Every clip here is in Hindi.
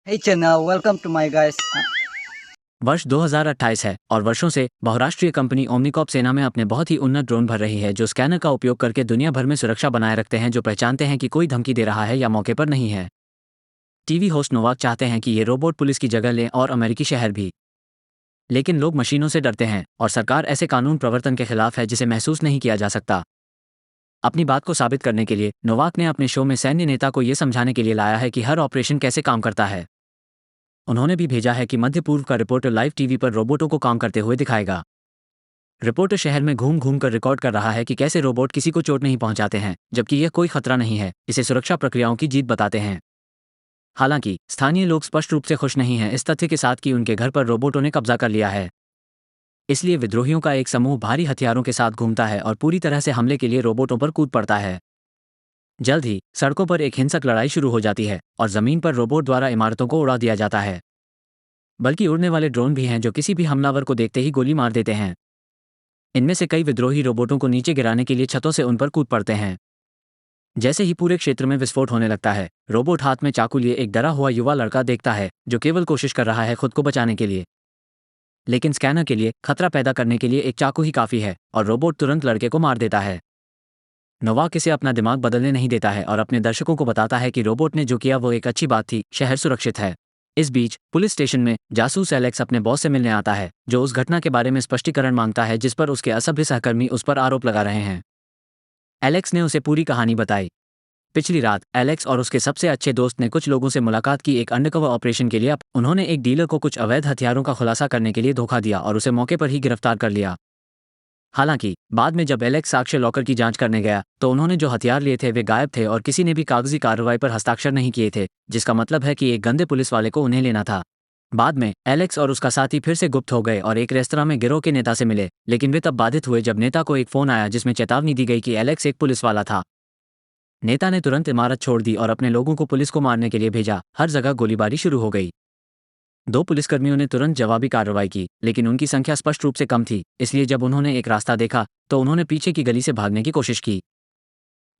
Hey Chenna, welcome to my guys. वर्ष 2028 है और वर्षों से बहुराष्ट्रीय कंपनी ओमनिकॉप सेना में अपने बहुत ही उन्नत ड्रोन भर रही है जो स्कैनर का उपयोग करके दुनिया भर में सुरक्षा बनाए रखते हैं, जो पहचानते हैं कि कोई धमकी दे रहा है या मौके पर नहीं है। टीवी होस्ट नोवाक चाहते हैं कि ये रोबोट पुलिस की जगह लें और अमेरिकी शहर भी। लेकिन लोग मशीनों से डरते हैं और सरकार ऐसे कानून प्रवर्तन के खिलाफ है जिसे महसूस नहीं किया जा सकता। अपनी बात को साबित करने के लिए नोवाक ने अपने शो में सैन्य नेता को ये समझाने के लिए लाया है कि हर ऑपरेशन कैसे काम करता है। उन्होंने भी भेजा है कि मध्य पूर्व का रिपोर्टर लाइव टीवी पर रोबोटों को काम करते हुए दिखाएगा। रिपोर्टर शहर में घूम घूम कर रिकॉर्ड कर रहा है कि कैसे रोबोट किसी को चोट नहीं पहुंचाते हैं, जबकि यह कोई खतरा नहीं है, इसे सुरक्षा प्रक्रियाओं की जीत बताते हैं। हालांकि स्थानीय लोग स्पष्ट रूप से खुश नहीं हैं इस तथ्य के साथ कि उनके घर पर रोबोटों ने कब्जा कर लिया है। इसलिए विद्रोहियों का एक समूह भारी हथियारों के साथ घूमता है और पूरी तरह से हमले के लिए रोबोटों पर कूद पड़ता है। जल्द ही सड़कों पर एक हिंसक लड़ाई शुरू हो जाती है और जमीन पर रोबोट द्वारा इमारतों को उड़ा दिया जाता है। बल्कि उड़ने वाले ड्रोन भी हैं जो किसी भी हमलावर को देखते ही गोली मार देते हैं। इनमें से कई विद्रोही रोबोटों को नीचे गिराने के लिए छतों से उन पर कूद पड़ते हैं। जैसे ही पूरे क्षेत्र में विस्फोट होने लगता है, रोबोट हाथ में चाकू लिए एक डरा हुआ युवा लड़का देखता है जो केवल कोशिश कर रहा है खुद को बचाने के लिए। लेकिन स्कैनर के लिए खतरा पैदा करने के लिए एक चाकू ही काफी है और रोबोट तुरंत लड़के को मार देता है। नोवाक इसे अपना दिमाग बदलने नहीं देता है और अपने दर्शकों को बताता है कि रोबोट ने जो किया वो एक अच्छी बात थी, शहर सुरक्षित है। इस बीच पुलिस स्टेशन में जासूस एलेक्स अपने बॉस से मिलने आता है जो उस घटना के बारे में स्पष्टीकरण मांगता है जिस पर उसके असभ्य सहकर्मी उस पर आरोप लगा रहे हैं। एलेक्स ने उसे पूरी कहानी बताई। पिछली रात एलेक्स और उसके सबसे अच्छे दोस्त ने कुछ लोगों से मुलाकात की एक अंडरकवर ऑपरेशन के लिए। उन्होंने एक डीलर को कुछ अवैध हथियारों का खुलासा करने के लिए धोखा दिया और उसे मौके पर ही गिरफ्तार कर लिया। हालांकि बाद में जब एलेक्स साक्ष्य लॉकर की जांच करने गया तो उन्होंने जो हथियार लिए थे वे गायब थे और किसी ने भी कागजी कार्रवाई पर हस्ताक्षर नहीं किए थे, जिसका मतलब है कि एक गंदे पुलिस वाले को उन्हें लेना था। बाद में एलेक्स और उसका साथी फिर से गुप्त हो गए और एक रेस्तरां में गिरोह के नेता से मिले, लेकिन वे तब बाधित हुए जब नेता को एक फोन आया जिसमें चेतावनी दी गई कि एलेक्स एक पुलिस वाला था। नेता ने तुरंत इमारत छोड़ दी और अपने लोगों को पुलिस को मारने के लिए भेजा। हर जगह गोलीबारी शुरू हो गई। दो पुलिसकर्मियों ने तुरंत जवाबी कार्रवाई की, लेकिन उनकी संख्या स्पष्ट रूप से कम थी, इसलिए जब उन्होंने एक रास्ता देखा तो उन्होंने पीछे की गली से भागने की कोशिश की।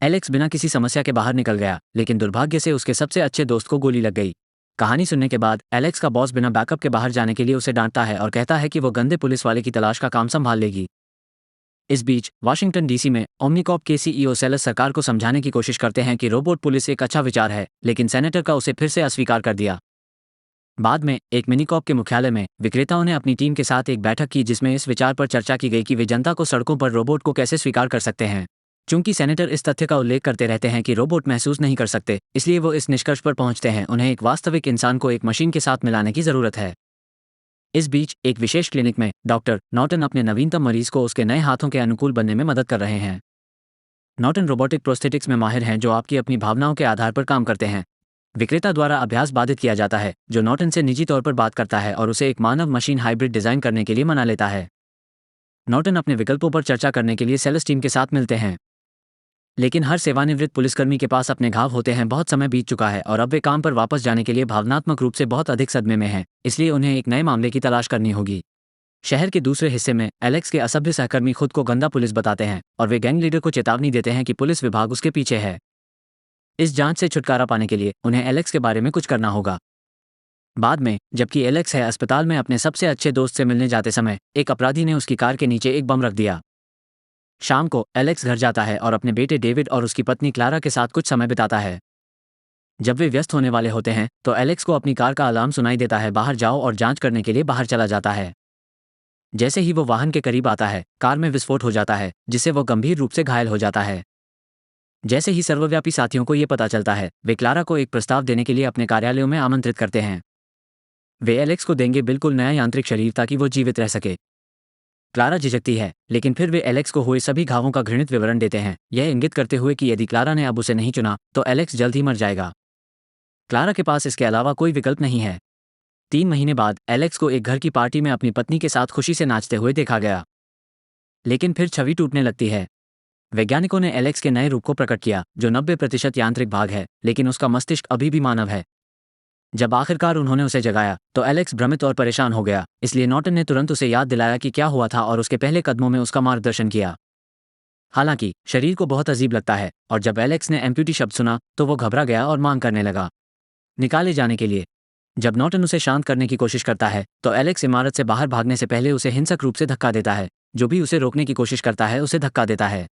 एलेक्स बिना किसी समस्या के बाहर निकल गया, लेकिन दुर्भाग्य से उसके सबसे अच्छे दोस्त को गोली लग गई। कहानी सुनने के बाद एलेक्स का बॉस बिना बैकअप के बाहर जाने के लिए उसे डांटता है और कहता है कि वो गंदे पुलिस वाले की तलाश का काम संभाल लेगी। इस बीच वाशिंगटन डीसी में ओमनिकॉप के सीईओ सेलस सरकार को समझाने की कोशिश करते हैं कि रोबोट पुलिस एक अच्छा विचार है, लेकिन सेनेटर का उसे फिर से अस्वीकार कर दिया। बाद में एक मिनीकॉप के मुख्यालय में विक्रेताओं ने अपनी टीम के साथ एक बैठक की जिसमें इस विचार पर चर्चा की गई कि वे जनता को सड़कों पर रोबोट को कैसे स्वीकार कर सकते हैं। चूंकि सेनेटर इस तथ्य का उल्लेख करते रहते हैं कि रोबोट महसूस नहीं कर सकते, इसलिए वो इस निष्कर्ष पर पहुंचते हैं उन्हें एक वास्तविक इंसान को एक मशीन के साथ मिलाने की जरूरत है। इस बीच एक विशेष क्लिनिक में डॉक्टर नॉर्टन अपने नवीनतम मरीज को उसके नए हाथों के अनुकूल बनने में मदद कर रहे हैं। नॉर्टन रोबोटिक प्रोस्थेटिक्स में माहिर हैं जो आपकी अपनी भावनाओं के आधार पर काम करते हैं। विक्रेता द्वारा अभ्यास बाधित किया जाता है जो नॉर्टन से निजी तौर पर बात करता है और उसे एक मानव मशीन हाइब्रिड डिजाइन करने के लिए मना लेता है। नॉर्टन अपने विकल्पों पर चर्चा करने के लिए सेल्स टीम के साथ मिलते हैं, लेकिन हर सेवानिवृत्त पुलिसकर्मी के पास अपने घाव होते हैं। बहुत समय बीत चुका है और अब वे काम पर वापस जाने के लिए भावनात्मक रूप से बहुत अधिक सदमे में हैं, इसलिए उन्हें एक नए मामले की तलाश करनी होगी। शहर के दूसरे हिस्से में एलेक्स के असभ्य सहकर्मी खुद को गंदा पुलिस बताते हैं और वे गैंग लीडर को चेतावनी देते हैं कि पुलिस विभाग उसके पीछे है। इस जांच से छुटकारा पाने के लिए उन्हें एलेक्स के बारे में कुछ करना होगा। बाद में जबकि एलेक्स है अस्पताल में अपने सबसे अच्छे दोस्त से मिलने जाते समय एक अपराधी ने उसकी कार के नीचे एक बम रख दिया। शाम को एलेक्स घर जाता है और अपने बेटे डेविड और उसकी पत्नी क्लारा के साथ कुछ समय बिताता है। जब वे व्यस्त होने वाले होते हैं तो एलेक्स को अपनी कार का अलार्म सुनाई देता है। बाहर जाओ और जांच करने के लिए बाहर चला जाता है। जैसे ही वो वाहन के करीब आता है कार में विस्फोट हो जाता है जिससे वो गंभीर रूप से घायल हो जाता है। जैसे ही सर्वव्यापी साथियों को ये पता चलता है वे क्लारा को एक प्रस्ताव देने के लिए अपने कार्यालयों में आमंत्रित करते हैं। वे एलेक्स को देंगे बिल्कुल नया यांत्रिक शरीर ताकि वो जीवित रह सके। क्लारा झिझकती है, लेकिन फिर वे एलेक्स को हुए सभी घावों का घृणित विवरण देते हैं, यह इंगित करते हुए कि यदि क्लारा ने अब उसे नहीं चुना तो एलेक्स जल्द ही मर जाएगा। क्लारा के पास इसके अलावा कोई विकल्प नहीं है। 3 महीने बाद एलेक्स को एक घर की पार्टी में अपनी पत्नी के साथ खुशी से नाचते हुए देखा गया, लेकिन फिर छवि टूटने लगती है। वैज्ञानिकों ने एलेक्स के नए रूप को प्रकट किया जो 90% यांत्रिक भाग है, लेकिन उसका मस्तिष्क अभी भी मानव है। जब आखिरकार उन्होंने उसे जगाया तो एलेक्स भ्रमित और परेशान हो गया, इसलिए नॉर्टन ने तुरंत उसे याद दिलाया कि क्या हुआ था और उसके पहले कदमों में उसका मार्गदर्शन किया। हालांकि शरीर को बहुत अजीब लगता है और जब एलेक्स ने एम्प्यूटी शब्द सुना तो वो घबरा गया और मांग करने लगा निकाले जाने के लिए। जब नॉर्टन उसे शांत करने की कोशिश करता है तो एलेक्स इमारत से बाहर भागने से पहले उसे हिंसक रूप से धक्का देता है। जो भी उसे रोकने की कोशिश करता है उसे धक्का देता है।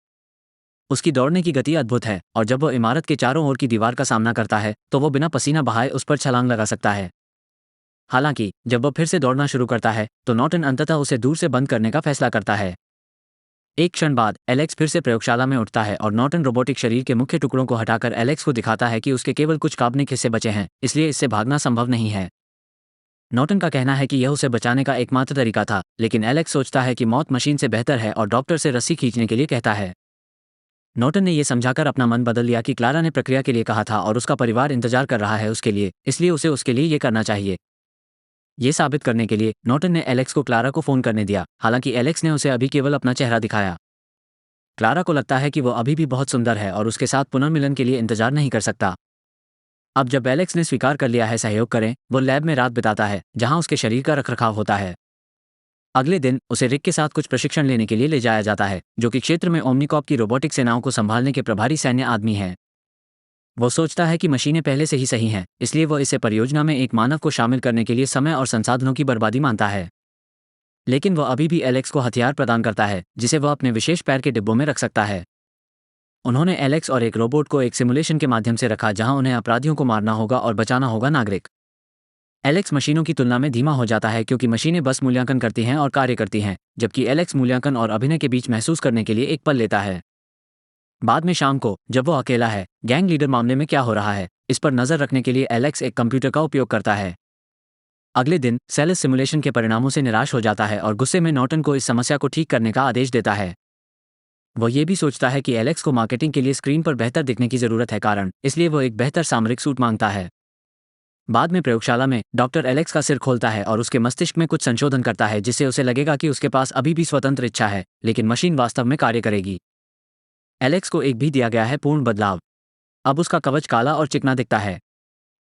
उसकी दौड़ने की गति अद्भुत है और जब वो इमारत के चारों ओर की दीवार का सामना करता है तो वो बिना पसीना बहाए उस पर छलांग लगा सकता है। हालांकि जब वो फिर से दौड़ना शुरू करता है तो नॉर्टन अंततः उसे दूर से बंद करने का फैसला करता है। एक क्षण बाद एलेक्स फिर से प्रयोगशाला में उठता है और नॉर्टन रोबोटिक शरीर के मुख्य टुकड़ों को हटाकर एलेक्स को दिखाता है कि उसके केवल कुछ काल्पनिक हिस्से बचे हैं, इसलिए इससे भागना संभव नहीं है। नॉर्टन का कहना है कि यह उसे बचाने का एकमात्र तरीका था, लेकिन एलेक्स सोचता है कि मौत मशीन से बेहतर है और डॉक्टर से रस्सी खींचने के लिए कहता है। नॉर्टन ने यह समझाकर अपना मन बदल लिया कि क्लारा ने प्रक्रिया के लिए कहा था और उसका परिवार इंतजार कर रहा है उसके लिए, इसलिए उसे उसके लिए ये करना चाहिए। ये साबित करने के लिए नॉर्टन ने एलेक्स को क्लारा को फ़ोन करने दिया, हालांकि एलेक्स ने उसे अभी केवल अपना चेहरा दिखाया। क्लारा को लगता है कि वो अभी भी बहुत सुंदर है और उसके साथ पुनर्मिलन के लिए इंतजार नहीं कर सकता। अब जब एलेक्स ने स्वीकार कर लिया है सहयोग करें, वो लैब में रात बिताता है जहां उसके शरीर का रखरखाव होता है। अगले दिन उसे रिक के साथ कुछ प्रशिक्षण लेने के लिए ले जाया जाता है, जो कि क्षेत्र में ओमनिकॉप की रोबोटिक सेनाओं को संभालने के प्रभारी सैन्य आदमी हैं। वो सोचता है कि मशीनें पहले से ही सही हैं, इसलिए वो इसे परियोजना में एक मानव को शामिल करने के लिए समय और संसाधनों की बर्बादी मानता है। लेकिन वो अभी भी एलेक्स को हथियार प्रदान करता है जिसे वह अपने विशेष पैर के डिब्बों में रख सकता है। उन्होंने एलेक्स और एक रोबोट को एक सिमुलेशन के माध्यम से रखा जहां उन्हें अपराधियों को मारना होगा और बचाना होगा नागरिक। एलेक्स मशीनों की तुलना में धीमा हो जाता है क्योंकि मशीनें बस मूल्यांकन करती हैं और कार्य करती हैं, जबकि एलेक्स मूल्यांकन और अभिनय के बीच महसूस करने के लिए एक पल लेता है। बाद में शाम को जब वो अकेला है, गैंग लीडर मामले में क्या हो रहा है इस पर नजर रखने के लिए एलेक्स एक कंप्यूटर का उपयोग करता है। अगले दिन सेलेस सिमुलेशन के परिणामों से निराश हो जाता है और गुस्से में नॉर्टन को इस समस्या को ठीक करने का आदेश देता है। वो ये भी सोचता है कि एलेक्स को मार्केटिंग के लिए स्क्रीन पर बेहतर दिखने की जरूरत है कारण इसलिए वो एक बेहतर सामरिक सूट मांगता है। बाद में प्रयोगशाला में डॉक्टर एलेक्स का सिर खोलता है और उसके मस्तिष्क में कुछ संशोधन करता है जिससे उसे लगेगा कि उसके पास अभी भी स्वतंत्र इच्छा है, लेकिन मशीन वास्तव में कार्य करेगी। एलेक्स को एक भी दिया गया है पूर्ण बदलाव। अब उसका कवच काला और चिकना दिखता है।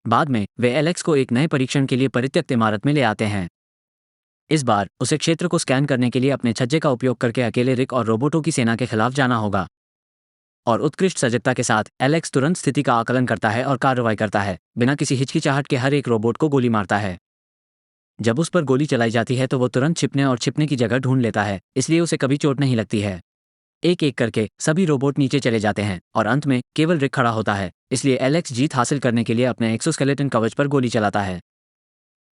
बाद में वे एलेक्स को एक नए परीक्षण के लिए परित्यक्त इमारत में ले आते हैं। इस बार उसे क्षेत्र को स्कैन करने के लिए अपने छज्जे का उपयोग करके अकेले रिक और रोबोटों की सेना के खिलाफ जाना होगा। और उत्कृष्ट सजगता के साथ एलेक्स तुरंत स्थिति का आकलन करता है और कार्रवाई करता है, बिना किसी हिचकिचाहट के हर एक रोबोट को गोली मारता है। जब उस पर गोली चलाई जाती है तो वो तुरंत छिपने और छिपने की जगह ढूंढ लेता है, इसलिए उसे कभी चोट नहीं लगती है। एक एक करके सभी रोबोट नीचे चले जाते हैं और अंत में केवल रिक खड़ा होता है, इसलिए एलेक्स जीत हासिल करने के लिए अपने एक्सोस्केलेटन कवच पर गोली चलाता है।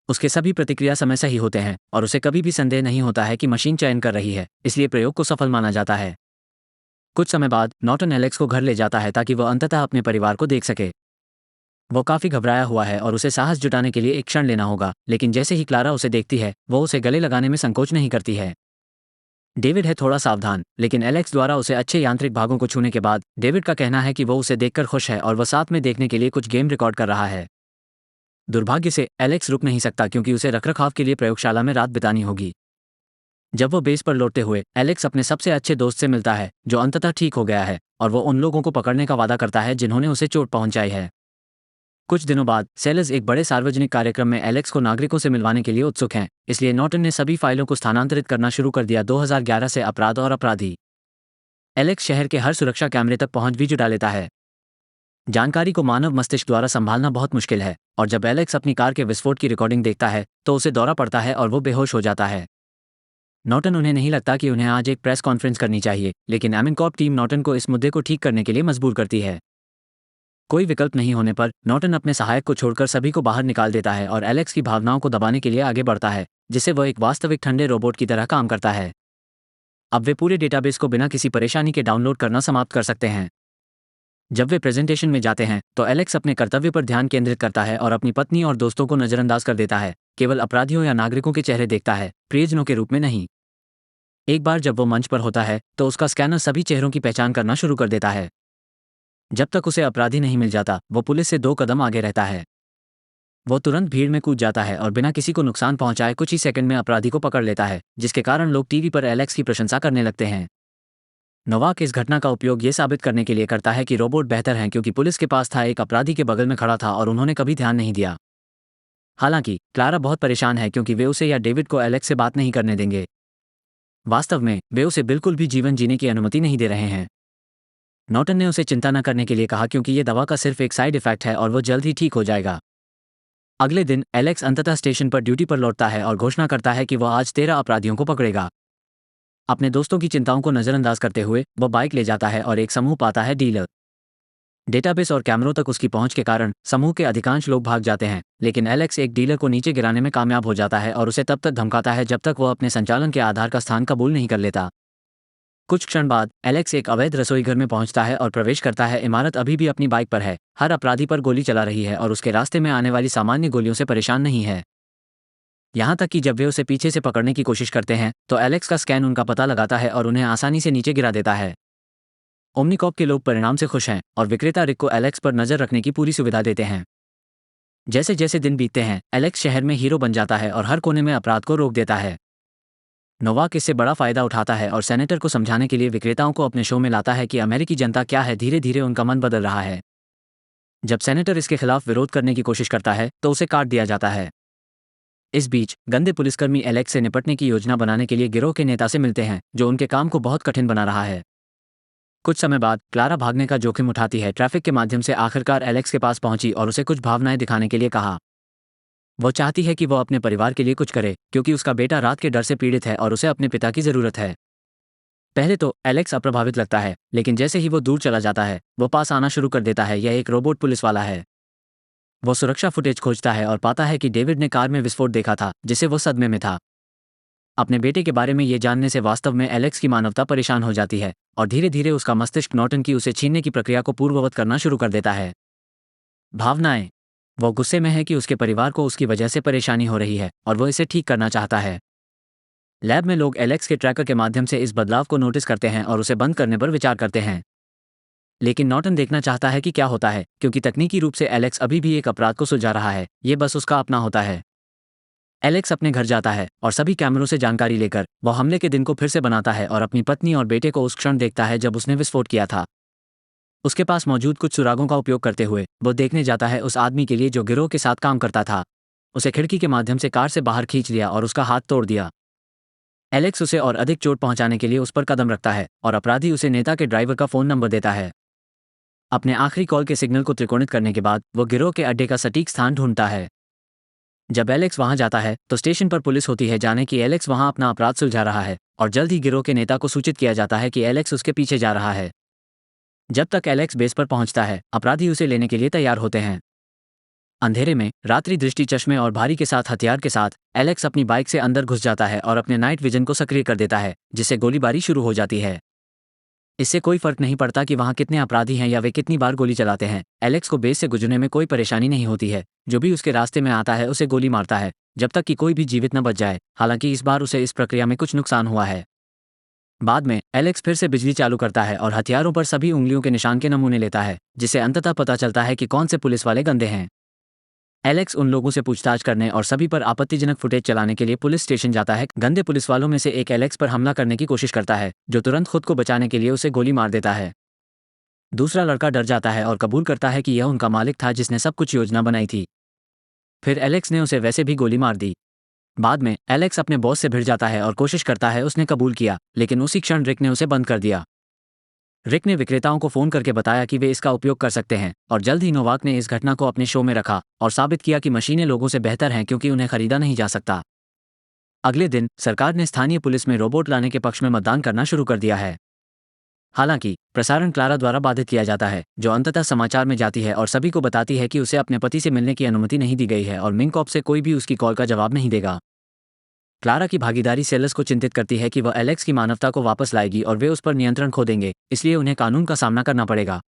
उसके सभी प्रतिक्रिया समय सही होते हैं और उसे कभी भी संदेह नहीं होता है कि मशीन चयन कर रही है, इसलिए प्रयोग को सफल माना जाता है। कुछ समय बाद नॉर्टन एलेक्स को घर ले जाता है ताकि वह अंततः अपने परिवार को देख सके। वो काफी घबराया हुआ है और उसे साहस जुटाने के लिए एक क्षण लेना होगा, लेकिन जैसे ही क्लारा उसे देखती है वो उसे गले लगाने में संकोच नहीं करती है। डेविड है थोड़ा सावधान, लेकिन एलेक्स द्वारा उसे अच्छे यांत्रिक भागों को छूने के बाद डेविड का कहना है कि वो उसे देखकर खुश है और वह साथ में देखने के लिए कुछ गेम रिकॉर्ड कर रहा है। दुर्भाग्य से एलेक्स रुक नहीं सकता क्योंकि उसे रखरखाव के लिए प्रयोगशाला में रात बितानी होगी। जब वो बेस पर लौटते हुए एलेक्स अपने सबसे अच्छे दोस्त से मिलता है जो अंततः ठीक हो गया है, और वो उन लोगों को पकड़ने का वादा करता है जिन्होंने उसे चोट पहुंचाई है। कुछ दिनों बाद सेलर्स एक बड़े सार्वजनिक कार्यक्रम में एलेक्स को नागरिकों से मिलवाने के लिए उत्सुक हैं, इसलिए नॉर्टन ने सभी फाइलों को स्थानांतरित करना शुरू कर दिया 2011 से अपराध और अपराधी। एलेक्स शहर के हर सुरक्षा कैमरे तक पहुंच भी जुटा लेता है। जानकारी को मानव मस्तिष्क द्वारा संभालना बहुत मुश्किल है, और जब एलेक्स अपनी कार के विस्फोट की रिकॉर्डिंग देखता है तो उसे दौरा पड़ता है और वो बेहोश हो जाता है। नॉर्टन उन्हें नहीं लगता कि उन्हें आज एक प्रेस कॉन्फ्रेंस करनी चाहिए, लेकिन एमिनकॉर्प टीम नॉर्टन को इस मुद्दे को ठीक करने के लिए मजबूर करती है। कोई विकल्प नहीं होने पर नॉर्टन अपने सहायक को छोड़कर सभी को बाहर निकाल देता है और एलेक्स की भावनाओं को दबाने के लिए आगे बढ़ता है, जिससे वह एक वास्तविक ठंडे रोबोट की तरह काम करता है। अब वे पूरे डेटाबेस को बिना किसी परेशानी के डाउनलोड करना समाप्त कर सकते हैं। जब वे प्रेजेंटेशन में जाते हैं तो एलेक्स अपने कर्तव्य पर ध्यान केंद्रित करता है और अपनी पत्नी और दोस्तों को नजरअंदाज कर देता है, केवल अपराधियों या नागरिकों के चेहरे देखता है, प्रियजनों के रूप में नहीं। एक बार जब वो मंच पर होता है तो उसका स्कैनर सभी चेहरों की पहचान करना शुरू कर देता है। जब तक उसे अपराधी नहीं मिल जाता वो पुलिस से 2 कदम आगे रहता है। वो तुरंत भीड़ में कूद जाता है और बिना किसी को नुकसान पहुंचाए कुछ ही सेकंड में अपराधी को पकड़ लेता है, जिसके कारण लोग टीवी पर एलेक्स की प्रशंसा करने लगते हैं। नोवाक इस घटना का उपयोग ये साबित करने के लिए करता है कि रोबोट बेहतर हैं क्योंकि पुलिस के पास था एक अपराधी के बगल में खड़ा था और उन्होंने कभी ध्यान नहीं दिया। हालांकि क्लारा बहुत परेशान है क्योंकि वे उसे या डेविड को एलेक्स से बात नहीं करने देंगे। वास्तव में वे उसे बिल्कुल भी जीवन जीने की अनुमति नहीं दे रहे हैं। नॉर्टन ने उसे चिंता न करने के लिए कहा क्योंकि ये दवा का सिर्फ एक साइड इफेक्ट है और वो जल्द ही ठीक हो जाएगा। अगले दिन एलेक्स अंततः स्टेशन पर ड्यूटी पर लौटता है और घोषणा करता है कि वह आज 13 अपराधियों को पकड़ेगा। अपने दोस्तों की चिंताओं को नजरअंदाज करते हुए वह बाइक ले जाता है और एक समूह पाता है डीलर। डेटाबेस और कैमरों तक उसकी पहुंच के कारण समूह के अधिकांश लोग भाग जाते हैं, लेकिन एलेक्स एक डीलर को नीचे गिराने में कामयाब हो जाता है और उसे तब तक धमकाता है जब तक वह अपने संचालन के आधार का स्थान कबूल नहीं कर लेता। कुछ क्षण बाद एलेक्स एक अवैध रसोई घर में पहुंचता है और प्रवेश करता है। इमारत अभी भी अपनी बाइक पर है, हर अपराधी पर गोली चला रही है और उसके रास्ते में आने वाली सामान्य गोलियों से परेशान नहीं है। यहाँ तक कि जब वे उसे पीछे से पकड़ने की कोशिश करते हैं तो एलेक्स का स्कैन उनका पता लगाता है और उन्हें आसानी से नीचे गिरा देता है। ओमनिकॉप के लोग परिणाम से खुश हैं और विक्रेता रिक को एलेक्स पर नजर रखने की पूरी सुविधा देते हैं। जैसे जैसे दिन बीतते हैं एलेक्स शहर में हीरो बन जाता है और हर कोने में अपराध को रोक देता है। नोवाक इससे बड़ा फायदा उठाता है और सेनेटर को समझाने के लिए विक्रेताओं को अपने शो में लाता है कि अमेरिकी जनता क्या है। धीरे धीरे उनका मन बदल रहा है। जब सेनेटर इसके खिलाफ विरोध करने की कोशिश करता है तो उसे काट दिया जाता है। इस बीच गंदे पुलिसकर्मी एलेक्स से निपटने की योजना बनाने के लिए गिरोह के नेता से मिलते हैं, जो उनके काम को बहुत कठिन बना रहा है। कुछ समय बाद क्लारा भागने का जोखिम उठाती है। ट्रैफिक के माध्यम से आखिरकार एलेक्स के पास पहुंची और उसे कुछ भावनाएं दिखाने के लिए कहा। वो चाहती है कि वो अपने परिवार के लिए कुछ करे, क्योंकि उसका बेटा रात के डर से पीड़ित है और उसे अपने पिता की ज़रूरत है। पहले तो एलेक्स अप्रभावित लगता है, लेकिन जैसे ही वो दूर चला जाता है वो पास आना शुरू कर देता है। यह एक रोबोट पुलिस वाला है। वो सुरक्षा फुटेज खोजता है और पाता है कि डेविड ने कार में विस्फोट देखा था, जिसे वो सदमे में था। अपने बेटे के बारे में ये जानने से वास्तव में एलेक्स की मानवता परेशान हो जाती है और धीरे धीरे उसका मस्तिष्क नॉर्टन की उसे छीनने की प्रक्रिया को पूर्ववत करना शुरू कर देता है। भावनाएं। वो गुस्से में है कि उसके परिवार को उसकी वजह से परेशानी हो रही है और वो इसे ठीक करना चाहता है। लैब में लोग एलेक्स के ट्रैकर के माध्यम से इस बदलाव को नोटिस करते हैं और उसे बंद करने पर विचार करते हैं। लेकिन नॉर्टन देखना चाहता है कि क्या होता है, क्योंकि तकनीकी रूप से एलेक्स अभी भी एक अपराध को सुलझा रहा है। ये बस उसका अपना होता है। एलेक्स अपने घर जाता है और सभी कैमरों से जानकारी लेकर वो हमले के दिन को फिर से बनाता है और अपनी पत्नी और बेटे को उस क्षण देखता है जब उसने विस्फोट किया था। उसके पास मौजूद कुछ सुरागों का उपयोग करते हुए वो देखने जाता है उस आदमी के लिए जो गिरोह के साथ काम करता था। उसे खिड़की के माध्यम से कार से बाहर खींच लिया और उसका हाथ तोड़ दिया। एलेक्स उसे और अधिक चोट पहुंचाने के लिए उस पर कदम रखता है और अपराधी उसे नेता के ड्राइवर का फ़ोन नंबर देता है। अपने आखिरी कॉल के सिग्नल को त्रिकोणित करने के बाद वो गिरोह के अड्डे का सटीक स्थान ढूंढता है। जब एलेक्स वहां जाता है तो स्टेशन पर पुलिस होती है, जाने कि एलेक्स वहां अपना अपराध सुलझा रहा है, और जल्द ही गिरोह के नेता को सूचित किया जाता है कि एलेक्स उसके पीछे जा रहा है। जब तक एलेक्स बेस पर पहुंचता है अपराधी उसे लेने के लिए तैयार होते हैं। अंधेरे में रात्रि दृष्टि चश्मे और भारी के साथ हथियार के साथ एलेक्स अपनी बाइक से अंदर घुस जाता है और अपने नाइट विजन को सक्रिय कर देता है, जिससे गोलीबारी शुरू हो जाती है। इससे कोई फर्क नहीं पड़ता कि वहां कितने अपराधी हैं या वे कितनी बार गोली चलाते हैं। एलेक्स को बेस से गुजरने में कोई परेशानी नहीं होती है। जो भी उसके रास्ते में आता है उसे गोली मारता है, जब तक कि कोई भी जीवित न बच जाए। हालांकि इस बार उसे इस प्रक्रिया में कुछ नुकसान हुआ है। बाद में एलेक्स फिर से बिजली चालू करता है और हथियारों पर सभी उंगलियों के निशान के नमूने लेता है, जिससे अंततः पता चलता है कि कौन से पुलिस वाले गंदे हैं। एलेक्स उन लोगों से पूछताछ करने और सभी पर आपत्तिजनक फुटेज चलाने के लिए पुलिस स्टेशन जाता है। गंदे पुलिस वालों में से एक एलेक्स पर हमला करने की कोशिश करता है, जो तुरंत खुद को बचाने के लिए उसे गोली मार देता है। दूसरा लड़का डर जाता है और कबूल करता है कि यह उनका मालिक था जिसने सब कुछ योजना बनाई थी। फिर एलेक्स ने उसे वैसे भी गोली मार दी। बाद में एलेक्स अपने बॉस से भिड़ जाता है और कोशिश करता है उसने कबूल किया, लेकिन उसी क्षण रिक ने उसे बंद कर दिया। रिक ने विक्रेताओं को फ़ोन करके बताया कि वे इसका उपयोग कर सकते हैं, और जल्द ही नोवाक ने इस घटना को अपने शो में रखा और साबित किया कि मशीनें लोगों से बेहतर हैं क्योंकि उन्हें खरीदा नहीं जा सकता। अगले दिन सरकार ने स्थानीय पुलिस में रोबोट लाने के पक्ष में मतदान करना शुरू कर दिया है। हालांकि प्रसारण क्लारा द्वारा बाधित किया जाता है, जो अंततः समाचार में जाती है और सभी को बताती है कि उसे अपने पति से मिलने की अनुमति नहीं दी गई है और मिंकॉप से कोई भी उसकी कॉल का जवाब नहीं देगा। क्लारा की भागीदारी सेलर्स को चिंतित करती है कि वह एलेक्स की मानवता को वापस लाएगी और वे उस पर नियंत्रण खो देंगे, इसलिए उन्हें कानून का सामना करना पड़ेगा।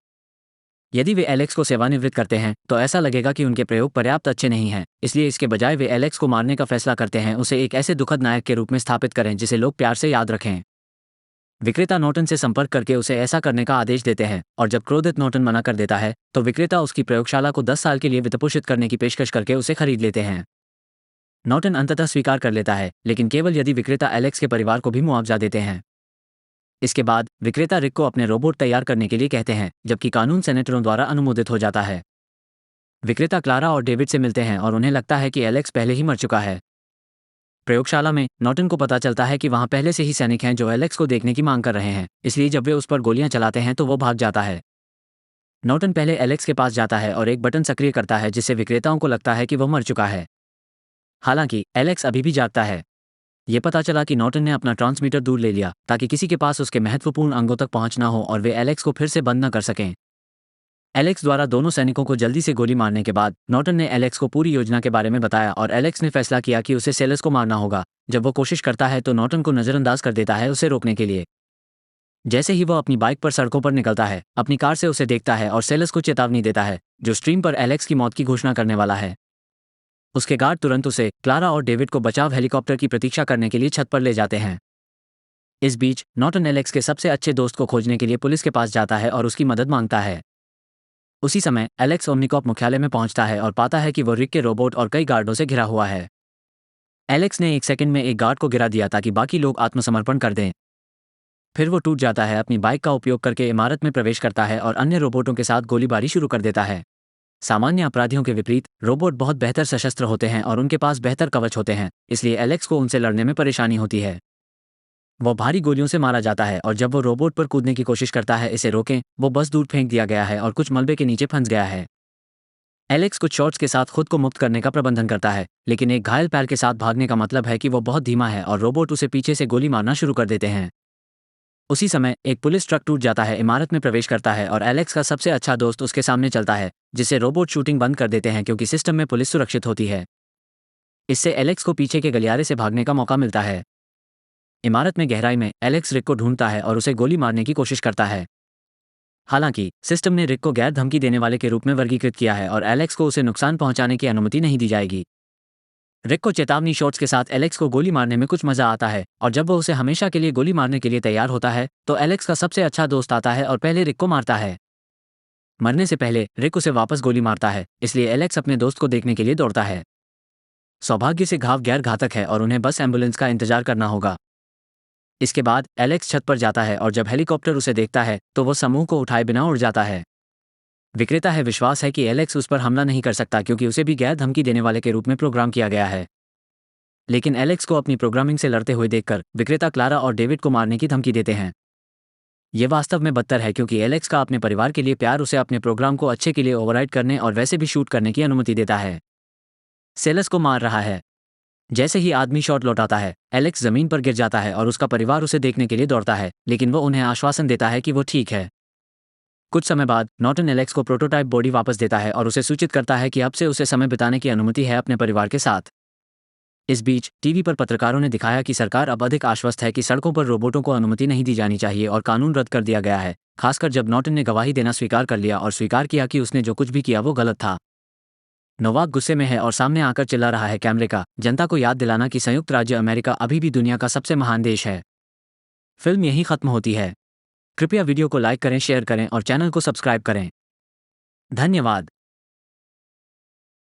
यदि वे एलेक्स को सेवानिवृत्त करते हैं तो ऐसा लगेगा कि उनके प्रयोग पर्याप्त अच्छे नहीं हैं, इसलिए इसके बजाय वे एलेक्स को मारने का फैसला करते हैं। उसे एक ऐसे दुखद नायक के रूप में स्थापित करें जिसे लोग प्यार से याद रखें। विक्रेता नॉर्टन से संपर्क करके उसे ऐसा करने का आदेश देते हैं, और जब क्रोधित नॉर्टन मना कर देता है तो विक्रेता उसकी प्रयोगशाला को 10 साल के लिए वित्तपोषित करने की पेशकश करके उसे खरीद लेते हैं। नॉर्टन अंततः स्वीकार कर लेता है, लेकिन केवल यदि विक्रेता एलेक्स के परिवार को भी मुआवजा देते हैं। इसके बाद विक्रेता रिक को अपने रोबोट तैयार करने के लिए कहते हैं, जबकि कानून सेनेटरों द्वारा अनुमोदित हो जाता है। विक्रेता क्लारा और डेविड से मिलते हैं और उन्हें लगता है कि एलेक्स पहले ही मर चुका है। प्रयोगशाला में नॉर्टन को पता चलता है कि वहां पहले से ही सैनिक हैं जो एलेक्स को देखने की मांग कर रहे हैं, इसलिए जब वे उस पर गोलियां चलाते हैं तो वो भाग जाता है। नॉर्टन पहले एलेक्स के पास जाता है और एक बटन सक्रिय करता है जिससे विक्रेताओं को लगता है कि वह मर चुका है। हालांकि एलेक्स अभी भी जागता है। ये पता चला कि नॉर्टन ने अपना ट्रांसमीटर दूर ले लिया ताकि किसी के पास उसके महत्वपूर्ण अंगों तक पहुंच ना हो और वे एलेक्स को फिर से बंद न कर सकें। एलेक्स द्वारा दोनों सैनिकों को जल्दी से गोली मारने के बाद नॉर्टन ने एलेक्स को पूरी योजना के बारे में बताया और एलेक्स ने फैसला किया कि उसे सेलस को मारना होगा। जब वो कोशिश करता है तो नॉर्टन को नजरअंदाज कर देता है उसे रोकने के लिए। जैसे ही वह अपनी बाइक पर सड़कों पर निकलता है, अपनी कार से उसे देखता है और सेलस को चेतावनी देता है, जो स्ट्रीम पर एलेक्स की मौत की घोषणा करने वाला है। उसके गार्ड तुरंत उसे, क्लारा और डेविड को बचाव हेलीकॉप्टर की प्रतीक्षा करने के लिए छत पर ले जाते हैं। इस बीच नॉर्टन एलेक्स के सबसे अच्छे दोस्त को खोजने के लिए पुलिस के पास जाता है और उसकी मदद मांगता है। उसी समय एलेक्स ओमनिकॉप मुख्यालय में पहुंचता है और पाता है कि वो रिक के रोबोट और कई गार्डों से घिरा हुआ है। एलेक्स ने 1 सेकंड में एक गार्ड को गिरा दिया ताकि बाकी लोग आत्मसमर्पण कर दें। फिर वो टूट जाता है, अपनी बाइक का उपयोग करके इमारत में प्रवेश करता है और अन्य रोबोटों के साथ गोलीबारी शुरू कर देता है। सामान्य अपराधियों के विपरीत रोबोट बहुत बेहतर सशस्त्र होते हैं और उनके पास बेहतर कवच होते हैं, इसलिए एलेक्स को उनसे लड़ने में परेशानी होती है। वो भारी गोलियों से मारा जाता है और जब वो रोबोट पर कूदने की कोशिश करता है इसे रोकें, वो बस दूर फेंक दिया गया है और कुछ मलबे के नीचे फंस गया है। एलेक्स कुछ शॉट्स के साथ खुद को मुक्त करने का प्रबंधन करता है, लेकिन एक घायल पैर के साथ भागने का मतलब है कि वो बहुत धीमा है और रोबोट उसे पीछे से गोली मारना शुरू कर देते हैं। उसी समय एक पुलिस ट्रक टूट जाता है, इमारत में प्रवेश करता है और एलेक्स का सबसे अच्छा दोस्त उसके सामने चलता है, जिससे रोबोट शूटिंग बंद कर देते हैं क्योंकि सिस्टम में पुलिस सुरक्षित होती है। इससे एलेक्स को पीछे के गलियारे से भागने का मौका मिलता है। इमारत में गहराई में एलेक्स रिक को ढूंढता है और उसे गोली मारने की कोशिश करता है। हालांकि सिस्टम ने रिक को गैर धमकी देने वाले के रूप में वर्गीकृत किया है और एलेक्स को उसे नुकसान पहुंचाने की अनुमति नहीं दी जाएगी। रिक को चेतावनी शॉट्स के साथ एलेक्स को गोली मारने में कुछ मजा आता है और जब वो उसे हमेशा के लिए गोली मारने के लिए तैयार होता है तो एलेक्स का सबसे अच्छा दोस्त आता है और पहले रिक को मारता है। मरने से पहले रिक उसे वापस गोली मारता है, इसलिए एलेक्स अपने दोस्त को देखने के लिए दौड़ता है। सौभाग्य से घाव गैर घातक है और उन्हें बस एम्बुलेंस का इंतजार करना होगा। इसके बाद एलेक्स छत पर जाता है और जब हेलीकॉप्टर उसे देखता है तो वो समूह को उठाए बिना उड़ जाता है। विक्रेता है विश्वास है कि एलेक्स उस पर हमला नहीं कर सकता क्योंकि उसे भी गैर धमकी देने वाले के रूप में प्रोग्राम किया गया है। लेकिन एलेक्स को अपनी प्रोग्रामिंग से लड़ते हुए देखकर विक्रेता क्लारा और डेविड को मारने की धमकी देते हैं। ये वास्तव में बदतर है क्योंकि एलेक्स का अपने परिवार के लिए प्यार उसे अपने प्रोग्राम को अच्छे के लिए ओवरराइड करने और वैसे भी शूट करने की अनुमति देता है। सेलस को मार रहा है। जैसे ही आदमी शॉट लौटाता है, एलेक्स जमीन पर गिर जाता है और उसका परिवार उसे देखने के लिए दौड़ता है, लेकिन वो उन्हें आश्वासन देता है कि वो ठीक है। कुछ समय बाद नॉर्टन एलेक्स को प्रोटोटाइप बॉडी वापस देता है और उसे सूचित करता है कि अब से उसे समय बिताने की अनुमति है अपने परिवार के साथ। इस बीच टीवी पर पत्रकारों ने दिखाया कि सरकार अब अधिक आश्वस्त है कि सड़कों पर रोबोटों को अनुमति नहीं दी जानी चाहिए और कानून रद्द कर दिया गया है, खासकर जब नॉर्टन ने गवाही देना स्वीकार कर लिया और स्वीकार किया कि उसने जो कुछ भी किया वो गलत था। नोवाक गुस्से में है और सामने आकर चिल्ला रहा है कैमरे का, जनता को याद दिलाना कि संयुक्त राज्य अमेरिका अभी भी दुनिया का सबसे महान देश है। फिल्म यहीं खत्म होती है। कृपया वीडियो को लाइक करें, शेयर करें और चैनल को सब्सक्राइब करें। धन्यवाद।